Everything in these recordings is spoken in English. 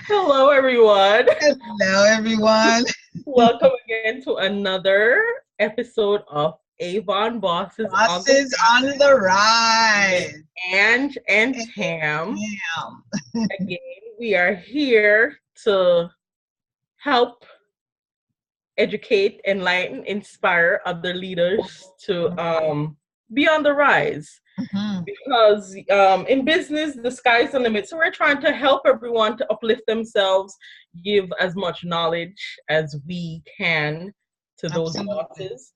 Hello, everyone. Hello, everyone. Welcome again to another episode of Avon Bosses on the Bosses on the with rise. Ange and And Tam. Tam. Again, we are here to help educate, enlighten, inspire other leaders to be on the rise. Mhm. Because in business, the sky's the limit. So we're trying to help everyone to uplift themselves, give as much knowledge as we can to those Absolutely. bosses.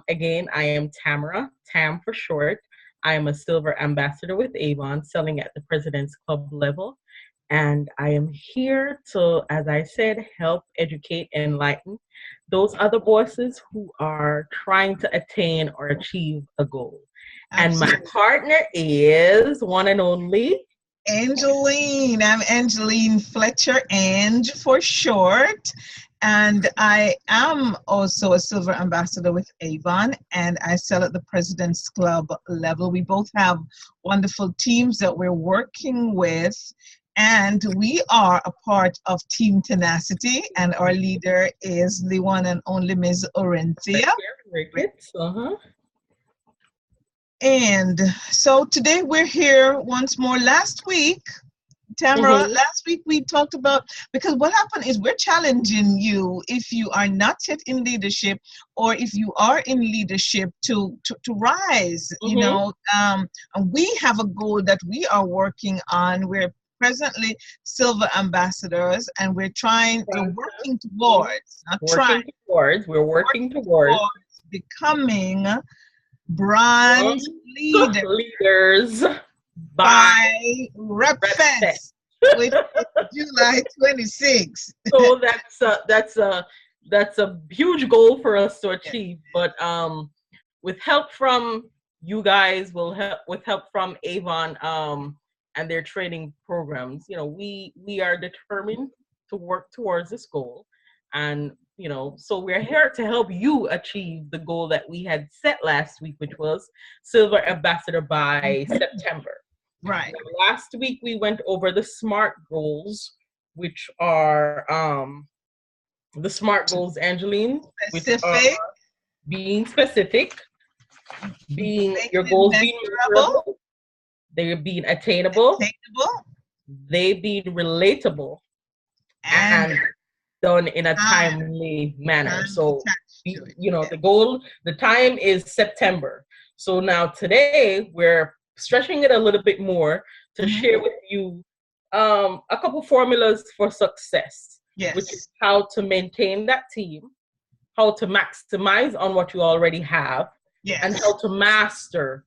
Again, I am Tamara, Tam for short. I am a silver ambassador with Avon, selling at the President's Club level. And I am here to, as I said, help educate, enlighten those other bosses who are trying to attain or achieve a goal. And my Absolutely. partner is one and only. Angeline. I'm Angeline Fletcher, Ange for short. And I am also a silver ambassador with Avon, and I sell at the President's Club level. We both have wonderful teams that we're working with, and we are a part of Team Tenacity, and our leader is the one and only Ms. Orenthia. Ricketts. Uh-huh. And so today we're here once more. Last week, Tamara, Mm-hmm. last week we talked about, because what happened is we're challenging you, if you are not yet in leadership or if you are in leadership, to rise, Mm-hmm. and we have a goal that we are working on. We're presently silver ambassadors, and we're working towards, not trying, Working towards. We're working working towards towards becoming bronze bronze leader leaders by by Rep respect. Fest, which is July 26th. So that's a huge goal for us to achieve. But with help from you guys, with help from Avon and their training programs, we are determined to work towards this goal. And so we're here to help you achieve the goal that we had set last week, which was silver ambassador by September. Right. Last week we went over the SMART goals, which are the SMART goals, Angeline, which are Specific, being specific, being making your it goals being measurable, measurable, they're being attainable, attainable, they being relatable, and and done in a time, timely manner. time So, attached to it. Yeah. the goal, the time is September. So now today we're stretching it a little bit more to Mhm. share with you a couple formulas for success, which is Yes. how to maintain that team, how to maximize on what you already have, and Yes. how to master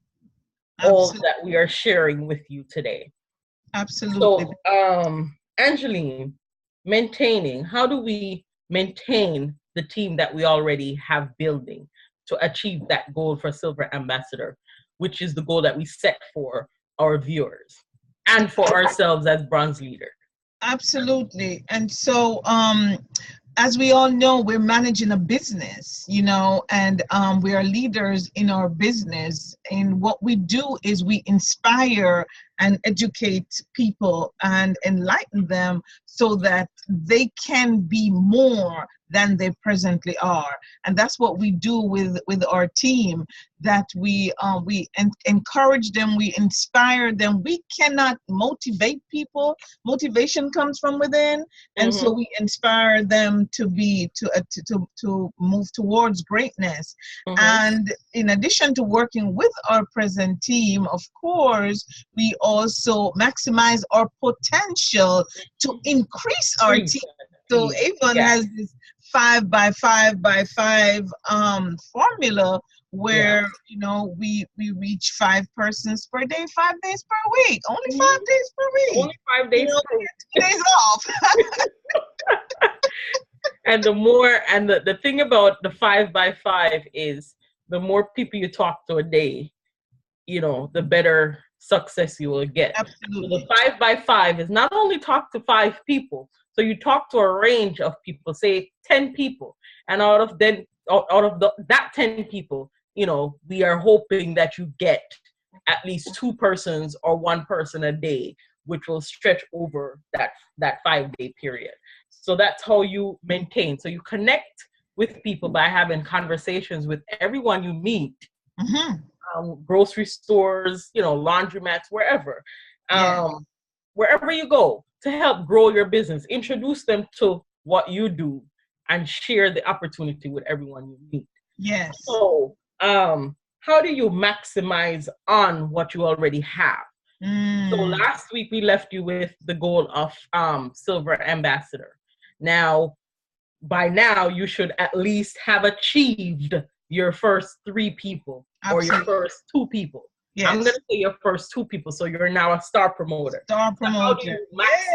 all Absolutely. that we are sharing with you today. Absolutely. So, Angeline, how do we maintain the team that we already have building to achieve that goal for Silver Ambassador, which is the goal that we set for our viewers and for ourselves as bronze leader? Absolutely. And so, as we all know, we're managing a business, and we are leaders in our business. And what we do is we inspire and educate people and enlighten them so that they can be more than they presently are. And that's what we do with our team, that we encourage them, we inspire them. We cannot motivate people. Motivation comes from within, and so Mm-hmm, we inspire them to move towards greatness. mm-hmm, And in addition to working with our present team, of course, we also maximize our potential to increase our increase team. that So team. Avon Yeah, has this 5 by 5 by 5 formula yeah. where we reach 5 persons per day, 5 days per week, only Mhm. 5 days per week. Only 5 days per week. We get 2 days off. And the thing about the 5 by 5 is the more people you talk to a day, the better success you will get. So the Absolutely. 5 by 5 is not only talk to 5 people, so you talk to a range of people, say 10 people, and out of that 10 people, we are hoping that you get at least 2 persons or 1 person a day, which will stretch over that 5-day period. So that's how you maintain. So you connect with people by having conversations with everyone you meet, grocery stores, laundromats, wherever, wherever you go, to help grow your business. Introduce them to what you do and share the opportunity with everyone you meet. Yes. So, how do you maximize on what you already have? So last week we left you with the goal of Silver Ambassador. Now, by now, you should at least have achieved your first 3 people. Absolutely. Or your first 2 people. Yes. I'm going to say your first 2 people. So you're now a star promoter. Star promoter. So how do you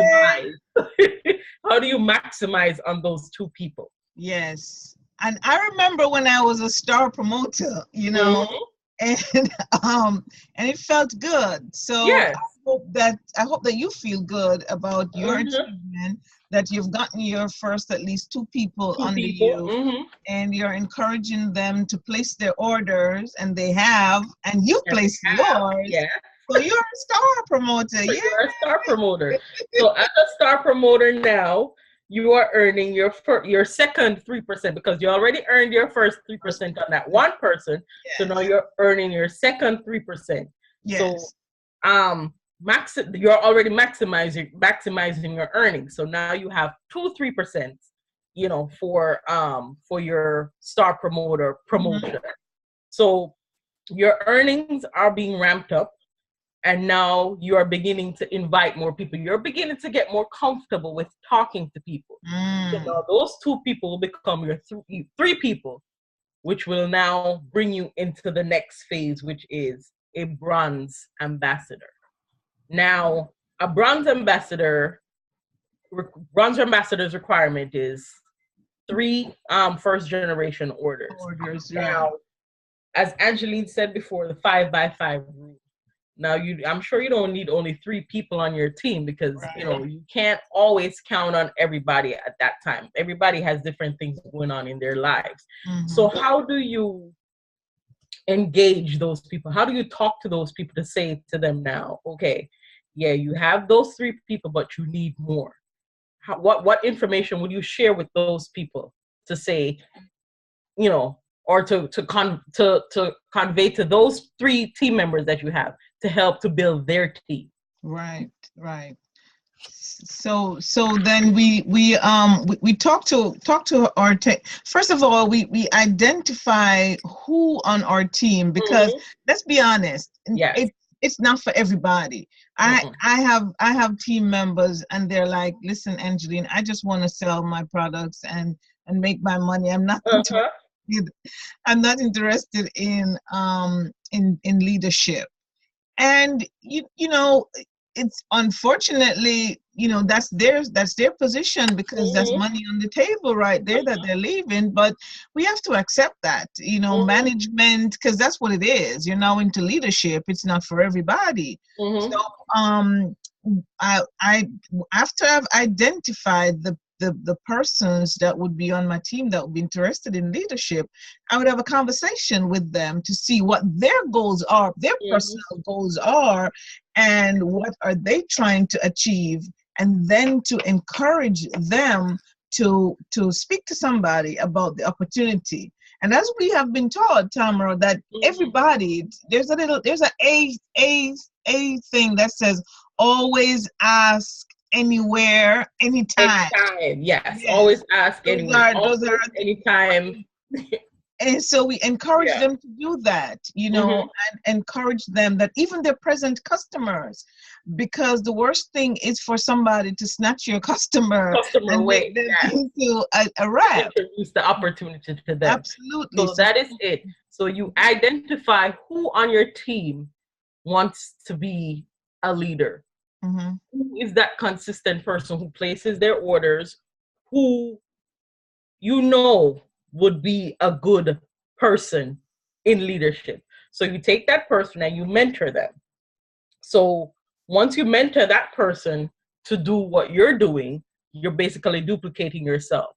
maximize? How do you maximize on those 2 people? Yes. And I remember when I was a star promoter, and it felt good. So yes. I hope that you feel good about your achievement, that you've gotten your first at least 2 people under you, and you're encouraging them to place their orders, and they have, and you place yours. Yeah. So you're a star promoter. You're a star promoter. So as a star promoter now, you are earning your second 3%, because you already earned your first 3% on that 1 person. Yes. So now you're earning your second 3%. Yes. So you're already maximizing your earnings. So now you have 2 3%, for your star promoter promotion. So your earnings are being ramped up. And now you are beginning to invite more people. You're beginning to get more comfortable with talking to people. So now those 2 people will become your 3 people, which will now bring you into the next phase, which is a bronze ambassador. Now, a bronze ambassador's requirement is 3 first generation orders. Now, as Angeline said before, the 5x5 rule. Now, I'm sure you don't need only 3 people on your team, because, you can't always count on everybody at that time. Everybody has different things going on in their lives. So how do you engage those people? How do you talk to those people to say to them now, okay, yeah, you have those 3 people, but you need more? What information would you share with those people to say, or to convey to those 3 team members that you have to help to build their team? Right. So then we talk to our team. First of all, we identify who on our team, because let's be honest, it's not for everybody. I have team members, and they're like, listen, Angeline, I just want to sell my products and make my money. I'm not interested in leadership. And it's unfortunately, that's their position, because that's money on the table right there that they're leaving. But we have to accept that, management, because that's what it is. You're now into leadership. It's not for everybody. So I after I've identified the persons that would be on my team that would be interested in leadership, I would have a conversation with them to see what their goals are, their personal goals are, and what are they trying to achieve, and then to encourage them to speak to somebody about the opportunity. And as we have been taught, Tamara, that everybody, there's a thing that says, always ask anywhere, anytime. Yes. Always ask anywhere. Those are anytime. And so we encourage them to do that, and encourage them that even their present customers, because the worst thing is for somebody to snatch your customer and away. Make them into a rep. Introduce the opportunity to them. Absolutely. So that is it. So you identify who on your team wants to be a leader. Who is that consistent person who places their orders, who would be a good person in leadership. So you take that person and you mentor them. So once you mentor that person to do what you're doing, you're basically duplicating yourself.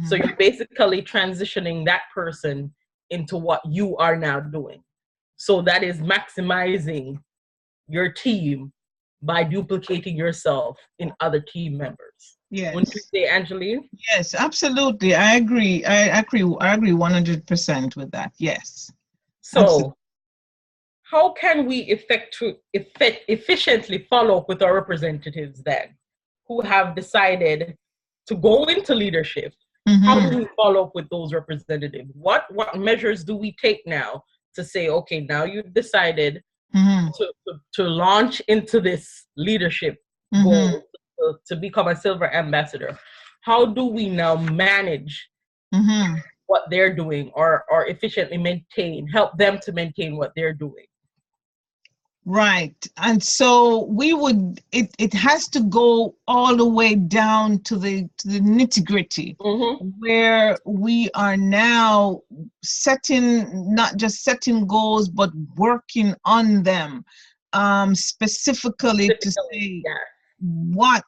So you're basically transitioning that person into what you are now doing. So that is maximizing your team by duplicating yourself in other team members. Wouldn't you Yes. say, Angeline? Yes, absolutely. I agree. I agree. I agree 100% with that. Yes. Absolutely. So how can we efficiently follow up with our representatives then who have decided to go into leadership? How Mm-hmm. do we follow up with those representatives? What measures do we take now to say, okay, now you've decided Mm-hmm. to launch into this leadership Mm-hmm. goal to become a silver ambassador? How do we now manage Mm-hmm. what they're doing, or efficiently help them to maintain what they're doing? Right. And so it has to go all the way down to the nitty-gritty, Mm-hmm. where we are now not just setting goals, but working on them, specifically to Typically, say yeah. what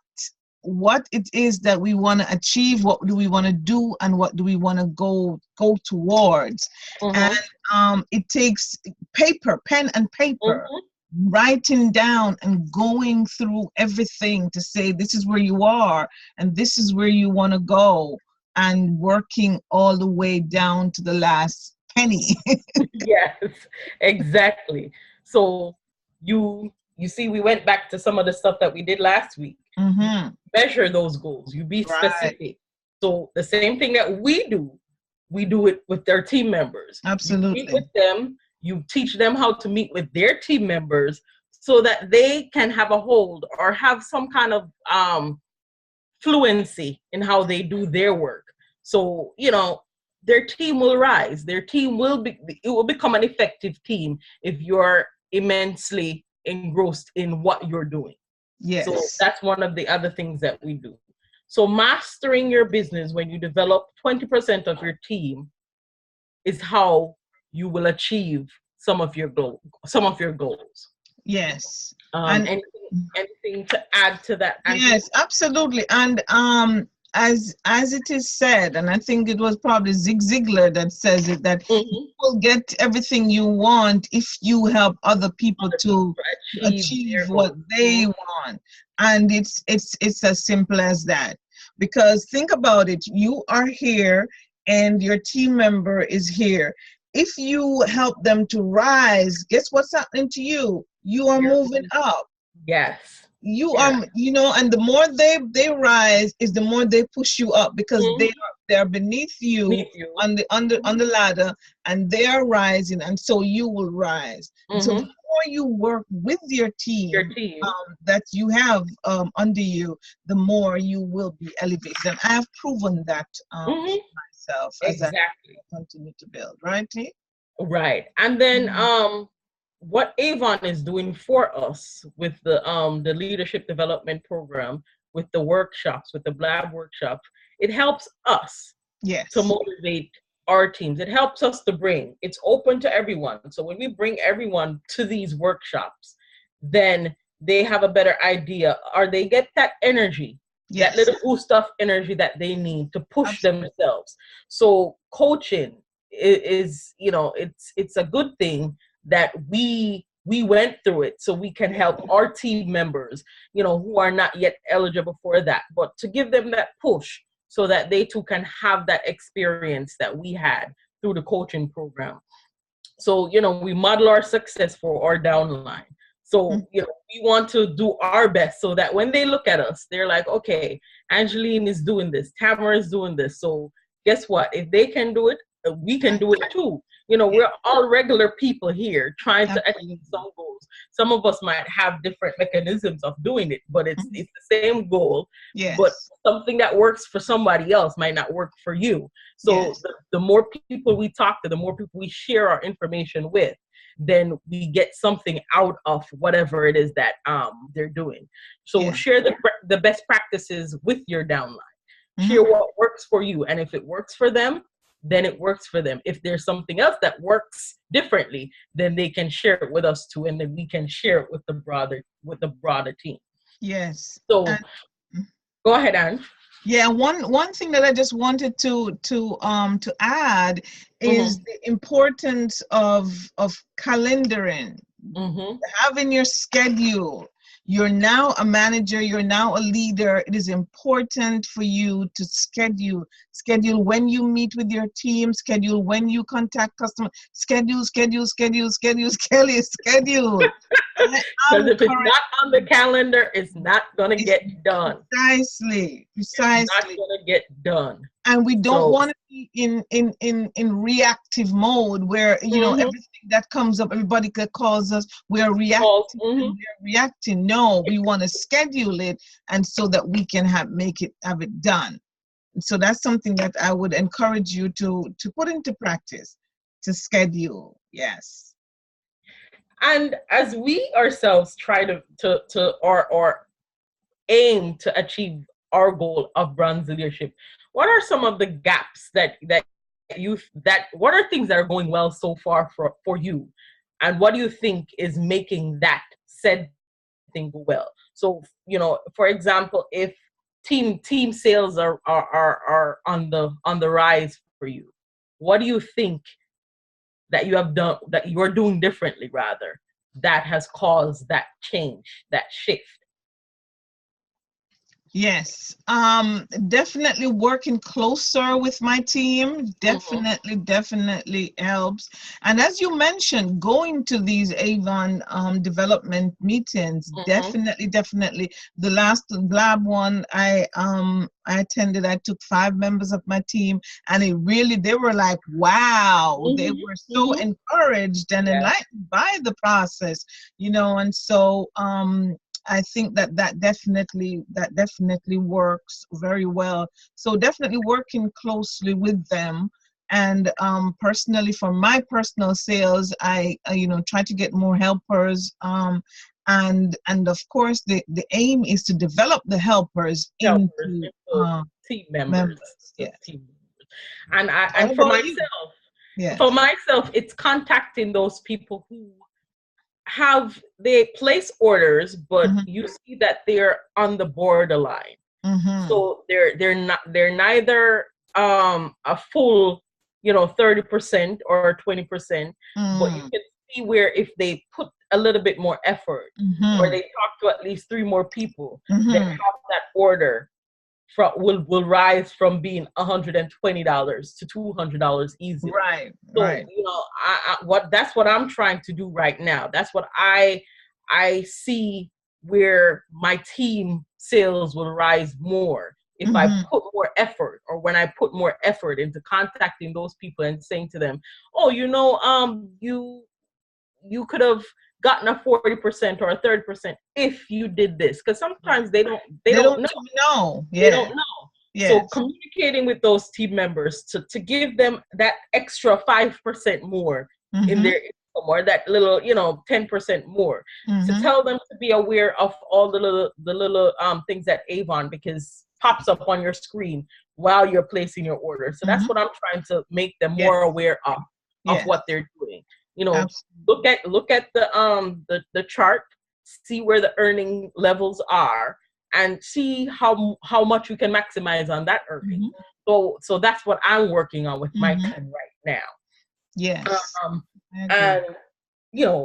what it is that we want to achieve, what do we want to do, and what do we want to go towards. And Mm-hmm. it takes pen and paper, Mm-hmm. writing down and going through everything to say this is where you are and this is where you want to go, and working all the way down to the last penny. Yes, exactly. So you see, we went back to some of the stuff that we did last week. You Mm-hmm. measure those goals, you be Right. specific. So the same thing that we do it with their team members. You meet Absolutely. with them, you teach them how to meet with their team members so that they can have a hold or have some kind of fluency in how they do their work. So, their team will rise. Their team it will become an effective team if you're immensely engrossed in what you're doing. So Yes. that's one of the other things that we do. So mastering your business, when you develop 20% of your team, is how you will achieve some of your goals. Yes. And Anything to add to that, Angela? yes, absolutely. And as it is said, and I think it was probably Zig Ziglar that says it, that you Mm-hmm. will get everything you want if you help other people Other to people achieve achieve their what goals. they want. And it's as simple as that. Because think about it, you are here and your team member is here. If you help them to rise, guess what's happening to you? You are You're moving up. Yes. You Yeah. And the more they rise is the more they push you up, because Mhm. they're beneath you Meet you. on the ladder, and they are rising, and so you will rise. And so the Mm-hmm. more you work with your Your team, team. that you have under you, the more you will be elevated. And I have proven that Mm-hmm. myself as I Exactly. continue to build, right, T? Right. And then what Avon is doing for us with the leadership development program, with the workshops, with the Blab workshops, it helps us to Yes. motivate our teams. It helps us to it's open to everyone. So when we bring everyone to these workshops, then they have a better idea, or they get that energy, that Yes. little boost of energy that they need to push Absolutely. themselves. So coaching is, it's a good thing that we went through it, so we can help our team members, who are not yet eligible for that, but to give them that push so that they too can have that experience that we had through the coaching program. So, we model our success for our downline. So, we want to do our best so that when they look at us, they're like, okay, Angeline is doing this, Tamara is doing this. So guess what? If they can do it, we can do it too. We're all regular people here trying to achieve Absolutely. some goals. Some of us might have different mechanisms of doing it, but it's Mhm. it's the same goal. But Yes. something that works for somebody else might not work for you. So Yes. the more people we talk to, the more people we share our information with, then we get something out of whatever it is that they're doing. So Yeah. share the best practices with your downline. Share Hmm. what works for you, and if it works for them, then it works for them. If there's something else that works differently, then they can share it with us too, and then we can share it with the broader team. Yes. So And go ahead, Anne. Yeah, one thing that I just wanted to add is Mm-hmm. the importance of calendaring, Mm-hmm. having your schedule. You're now a manager, you're now a leader. It is important for you to schedule when you meet with your team, schedule when you contact customers, schedule. I Because am if it's current. not on the calendar, it's not gonna It's get done. precisely, It's not precisely. gonna get done. And we don't So, want to be in reactive mode where, mm-hmm. everything that comes up, everybody that calls us, we're Calls, reacting mm-hmm. and we're reacting. No, we want to schedule it, and so that we can have it done. So that's something that I would encourage you to put into practice, to schedule. Yes. And as we ourselves try to or aim to achieve our goal of bronze leadership, what are some of the gaps that what are things that are going well so far for you, and what do you think is making that said thing go well? So, for example, if team sales are on the rise for you, what do you think that you have done, that you're doing differently rather, that has caused that change, that shift? Yes, definitely working closer with my team Mm-hmm. definitely helps. And as you mentioned, going to these Avon development meetings, Mm-hmm. definitely. The last lab one I attended, I took 5 members of my team, and they were like, wow, they Mm-hmm. were so Mm-hmm. encouraged and Yeah. enlightened by the process, and so I think that definitely works very well. So definitely working closely with them. And personally, for my personal sales, I try to get more helpers. And of course, the aim is to develop the helpers Helpers into into team members. members. To Yes. team members. And I What and for about you? myself, Yes. it's contacting those people who they place orders, but Mm-hmm. you see that they're on the borderline. Mm-hmm. So they're neither a full 30% or 20%, but you Mm-hmm. can see where if they put a little bit more effort, or Mm-hmm. they talk to at least three more people, that Mm-hmm. have that order will rise from being $120 to $200 easily. Right. So, Right. what that's what I'm trying to do right now. That's what I see, where my team sales will rise more if I Mm-hmm. put more effort, or when I put more effort into contacting those people and saying to them, "Oh, you could have gotten a 40% or a 30% if you did this," because sometimes they They don't don't know. know. They Yeah. don't know. So Yes. communicating with those team members to give them that extra 5% more in Mm-hmm. their income, or that little 10% more, to Mm-hmm. tell them to be aware of all the little things that Avon because pops up on your screen while you're placing your order. So that's Mm-hmm. what I'm trying to make them Yes. more aware of Yes. what they're doing. You know, Absolutely. look at the chart, see where the earning levels are, and see how much we can maximize on that earning. Mm-hmm. So that's what I'm working on with my Mm-hmm. team right now. Yes. I agree. And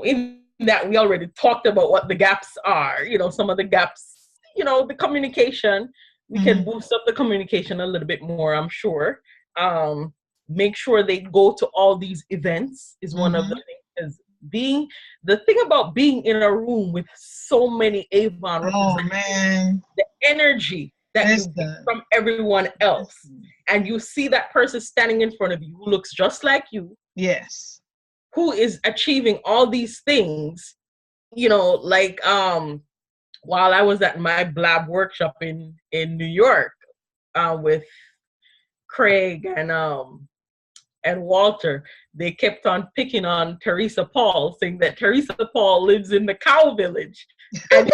in that, we already talked about what the gaps are. Some of the gaps. The communication. We can Mm-hmm. boost up the communication a little bit more, I'm sure. Um, Make sure they go to all these events is one of the Mm-hmm. things. Because the thing about being in a room with so many Avon Oh representatives, man. the energy that you get Listen. from everyone else, and you see that person standing in front of you who looks just like you, Yes. who is achieving all these things, like while I was at my blab workshop in New York, with Craig and Walter, they kept on picking on Teresa Paul, saying that Teresa Paul lives in the cow village and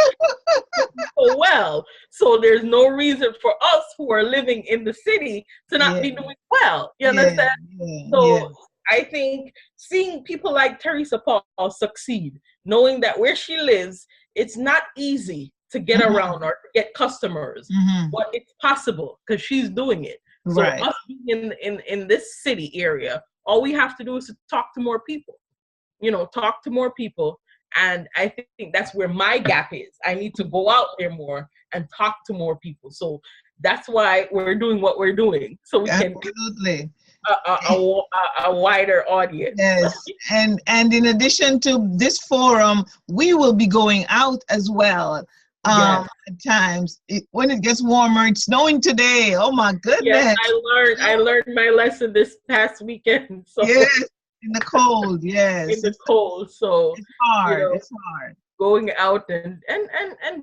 so well. So there's no reason for us who are living in the city to not Yeah. be doing well. You Yeah. understand? Yeah. Yeah. So I think seeing people like Teresa Paul succeed, knowing that where she lives, it's not easy to get around or get customers. But it's possible because she's doing it. So Right. us being in this city area, all we have to do is to talk to more people. Talk to more people. And I think that's where my gap is. I need to go out there more and talk to more people. So that's why we're doing what we're doing. So we can absolutely a wider audience. Yes, and in addition to this forum, we will be going out as well. At times, when it gets warmer, it's snowing today. Oh my goodness! Yes, I learned my lesson this past weekend. So yes, in the cold. Yes, in the cold. So it's hard. It's hard. Going out and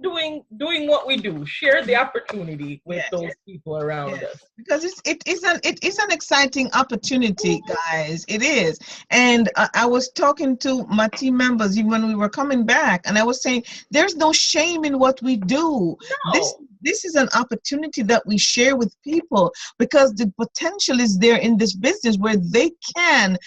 doing what we do, share the opportunity with those people around us, because it is an exciting opportunity, guys. It is. And I was talking to my team members even when we were coming back, and I was saying there's no shame in what we do. No. This is an opportunity that we share with people, because the potential is there in this business where they can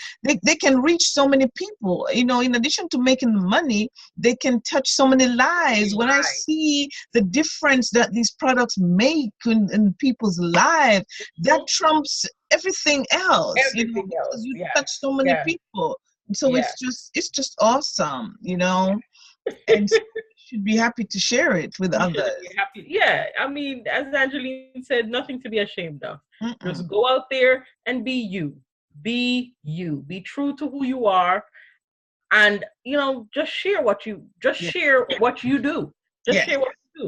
reach so many people. In addition to making money, they can touch so many lives. When I see the difference that these products make in people's lives, that trumps everything else. Because you touch so many people. So it's just awesome, and should be happy to share it with others. Yeah, I mean, as Angeline said, nothing to be ashamed of. Just go out there and be you. Be you. Be true to who you are, and just share what you do. Just share what you do.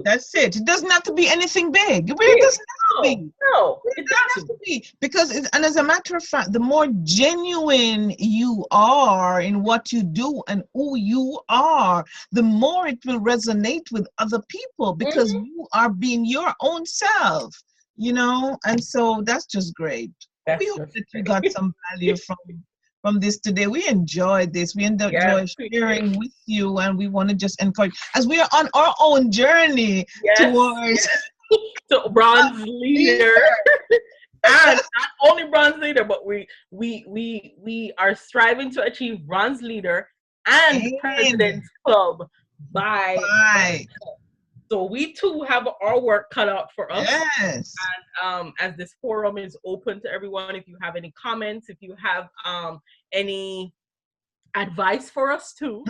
That's it. It doesn't have to be anything big. It really doesn't have to be. No, it doesn't have to be. Because, and as a matter of fact, the more genuine you are in what you do and who you are, the more it will resonate with other people, because you are being your own self, and so that's just great. We hope that you got some value from this today. We enjoyed this. We enjoyed sharing with you, and we want to just encourage, as we are on our own journey towards to bronze leader. And not only bronze leader, but we are striving to achieve bronze leader and President's Club by. So we too have our work cut out for us. Yes. And as this forum is open to everyone, if you have any comments, if you have any advice for us too,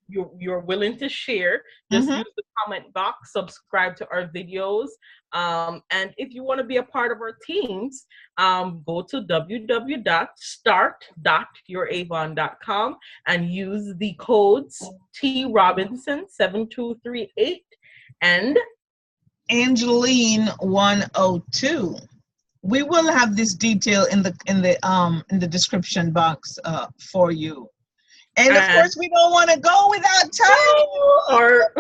you're willing to share, just use the comment box, subscribe to our videos. And if you want to be a part of our teams, go to www.start.youravon.com and use the codes TRobinson7238 and Angeline 102. We will have this detail in the description box for you. And of course, we don't want to go without telling our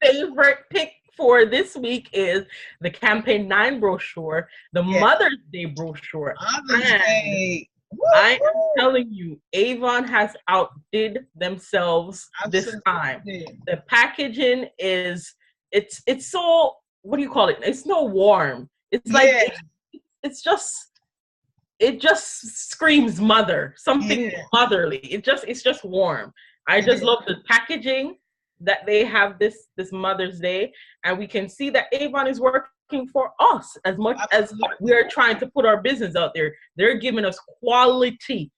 favorite pick for this week is the Campaign 9 brochure, the Mother's Day brochure. Mother's Day. I am telling you, Avon has outdid themselves this time. The packaging is it's so, what do you call it? It's no warm. It's like it just screams mother, something motherly. It's just warm. I just love the packaging that they have this Mother's Day, and we can see that Avon is working for us as much as we are trying to put our business out there. They're giving us quality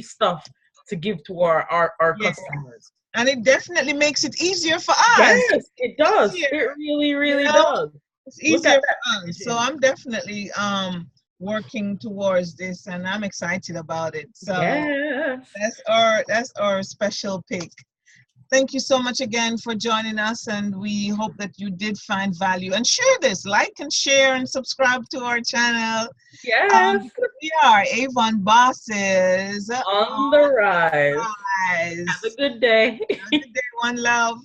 stuff to give to our customers. And it definitely makes it easier for us. Yes, it does. It really does. It's easier for us. So I'm definitely working towards this, and I'm excited about it. So that's our special pick. Thank you so much again for joining us, and we hope that you did find value. And share this, like and share and subscribe to our channel. Yes. We are Avon Bosses on the rise. Have a good day. Have a good day. One love.